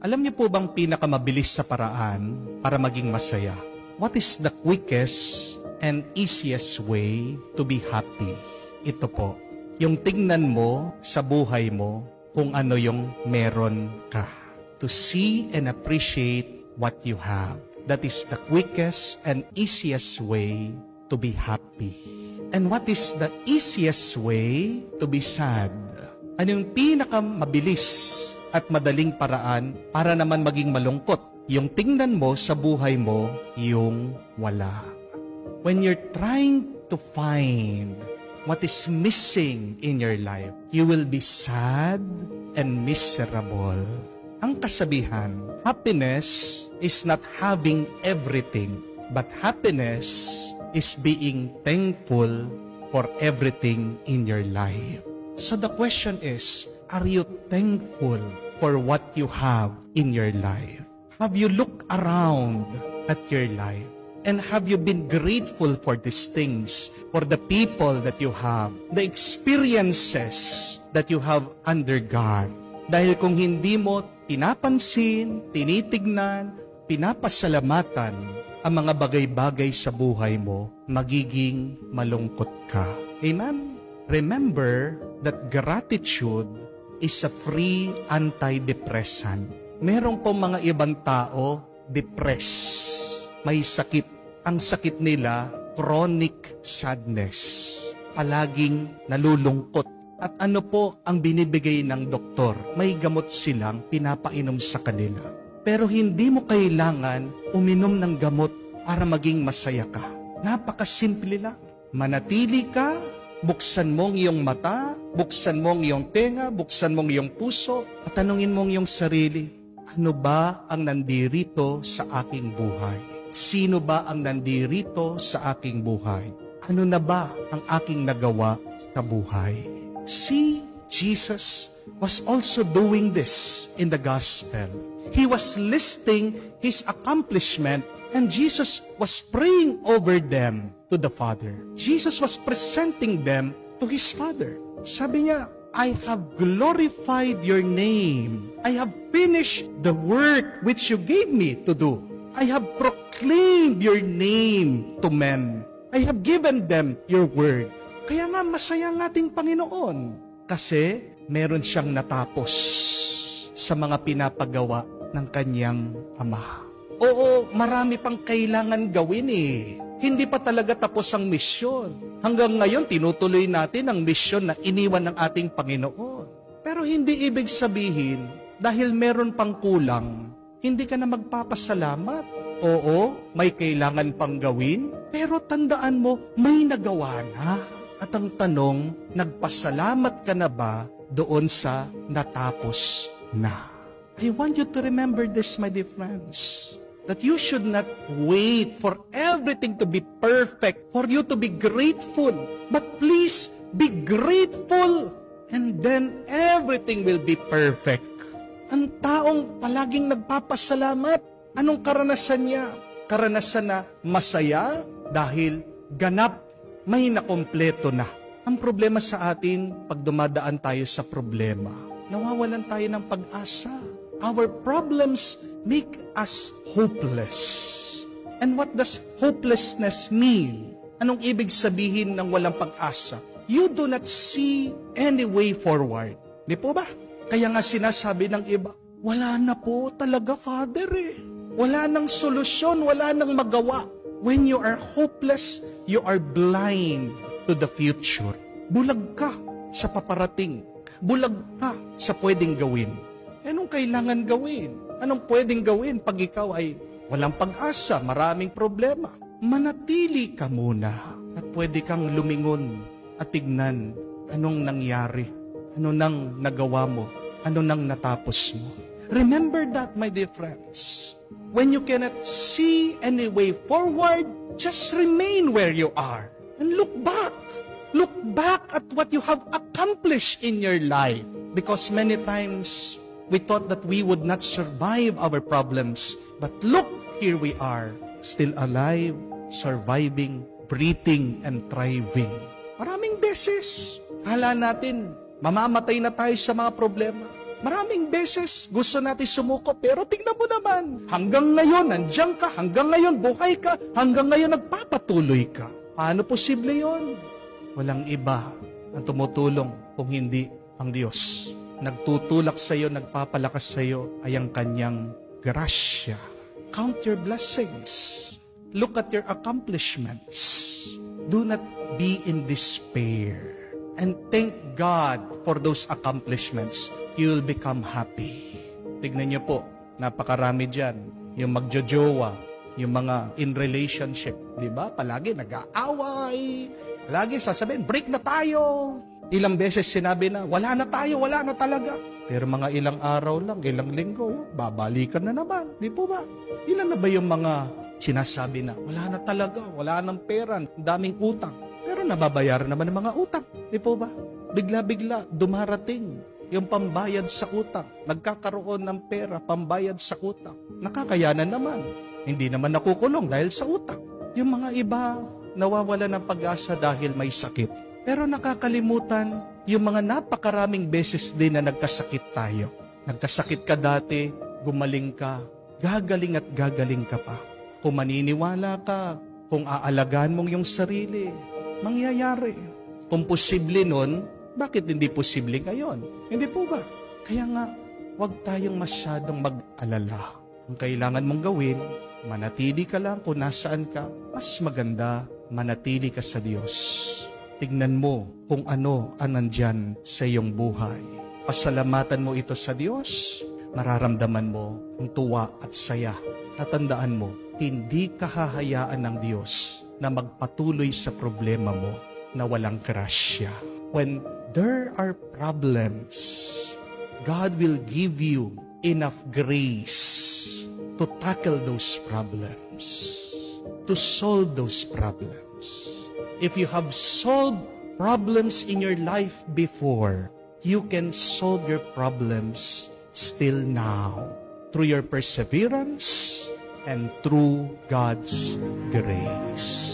Alam niyo po bang pinakamabilis sa paraan para maging masaya? What is the quickest and easiest way to be happy? Ito po, yung tingnan mo sa buhay mo kung ano yung meron ka. To see and appreciate what you have. That is the quickest and easiest way to be happy. And what is the easiest way to be sad? Ano yung pinakamabilis at madaling paraan para naman maging malungkot? Yung tingnan mo sa buhay mo, yung wala. When you're trying to find what is missing in your life, you will be sad and miserable. Ang kasabihan, happiness is not having everything, but happiness is being thankful for everything in your life. So the question is, are you thankful for what you have in your life? Have you looked around at your life? And have you been grateful for these things, for the people that you have, the experiences that you have undergone? Dahil kung hindi mo pinapansin, tinitignan, pinapasalamatan ang mga bagay-bagay sa buhay mo, magiging malungkot ka. Amen? Remember that gratitude is a free antidepressant. Meron po mga ibang tao, depressed, may sakit. Ang sakit nila, chronic sadness. Palaging nalulungkot. At ano po ang binibigay ng doktor? May gamot silang pinapainom sa kanila. Pero hindi mo kailangan uminom ng gamot para maging masaya ka. Napakasimple lang. Manatili ka, buksan mong iyong mata, buksan mong iyong tenga, buksan mong iyong puso, at tanungin mong iyong sarili, ano ba ang nandirito sa aking buhay? Sino ba ang nandirito sa aking buhay? Ano na ba ang aking nagawa sa buhay? See, Jesus was also doing this in the gospel. He was listing his accomplishment, and Jesus was praying over them to the Father. Jesus was presenting them to his Father. Sabi niya, I have glorified your name. I have finished the work which you gave me to do. I have proclaimed your name to men. I have given them your word. Kaya nga masaya ang ating Panginoon. Kasi meron siyang natapos sa mga pinapagawa ng kanyang Ama. Oo, marami pang kailangan gawin eh. Hindi pa talaga tapos ang misyon. Hanggang ngayon, tinutuloy natin ang misyon na iniwan ng ating Panginoon. Pero hindi ibig sabihin, dahil meron pang kulang, hindi ka na magpapasalamat. Oo, may kailangan pang gawin, pero tandaan mo, may nagawa na. At ang tanong, nagpasalamat ka na ba doon sa natapos na? I want you to remember this, my dear friends, that you should not wait for everything to be perfect, for you to be grateful. But please, be grateful, and then everything will be perfect. Ang taong palaging nagpapasalamat, anong karanasan niya? Karanasan na masaya dahil ganap, may nakompleto na. Ang problema sa atin, pag dumadaan tayo sa problema, nawawalan tayo ng pag-asa. Our problems make us hopeless. And what does hopelessness mean? Anong ibig sabihin ng walang pag-asa? You do not see any way forward. Di po ba? Kaya nga sinasabi ng iba, wala na po talaga, Father eh. Wala nang solusyon, wala nang magawa. When you are hopeless, you are blind to the future. Bulag ka sa paparating. Bulag ka sa pwedeng gawin. Anong kailangan gawin? Anong pwedeng gawin pag ikaw ay walang pag-asa, maraming problema? Manatili ka muna at pwede kang lumingon at tignan anong nangyari, ano nang nagawa mo, ano nang natapos mo. Remember that, my dear friends. When you cannot see any way forward, just remain where you are and look back. Look back at what you have accomplished in your life. Because many times, we thought that we would not survive our problems. But look, here we are, still alive, surviving, breathing, and thriving. Maraming beses, kala natin, mamamatay na tayo sa mga problema. Maraming beses gusto natin sumuko, pero tingnan mo naman, hanggang ngayon, nandiyan ka, hanggang ngayon, buhay ka, hanggang ngayon, nagpapatuloy ka. Paano posible yon? Walang iba ang tumutulong kung hindi ang Diyos. Nagtutulak sa iyo, nagpapalakas sa iyo ay ang kanyang grasya. Count your blessings. Look at your accomplishments. Do not be in despair. And thank God for those accomplishments. You will become happy. Tignan niyo po, napakarami dyan. Yung magjojowa, yung mga in relationship, di ba? Palagi nag-aaway. Palagi sasabihin, break na tayo. Ilang beses sinabi na, wala na tayo, wala na talaga. Pero mga ilang araw lang, ilang linggo, babalikan na naman. Di po ba? Ilan na ba yung mga sinasabi na, wala na talaga, wala nang pera, daming utang. Pero nababayaran naman ng mga utang. Di po ba? Bigla-bigla, dumarating yung pambayad sa utang. Nagkakaroon ng pera, pambayad sa utang. Nakakayanan naman. Hindi naman nakukulong dahil sa utang. Yung mga iba, nawawala ng pag-asa dahil may sakit. Pero nakakalimutan, yung mga napakaraming beses din na nagkasakit tayo. Nagkasakit ka dati, gumaling ka, gagaling at gagaling ka pa. Kung maniniwala ka, kung aalagaan mong yung sarili, mangyayari. Kung posible nun, bakit hindi posible ngayon? Hindi po ba? Kaya nga, huwag tayong masyadong mag-alala. Ang kailangan mong gawin, manatili ka lang kung nasaan ka. Mas maganda, manatili ka sa Diyos. Tignan mo kung ano ang nandyan sa iyong buhay. Pasalamatan mo ito sa Diyos, mararamdaman mo ang tuwa at saya. Tatandaan mo, hindi ka hahayaan ng Diyos na magpatuloy sa problema mo na walang grasya. When there are problems, God will give you enough grace to tackle those problems, to solve those problems. If you have solved problems in your life before, you can solve your problems still now through your perseverance and through God's grace.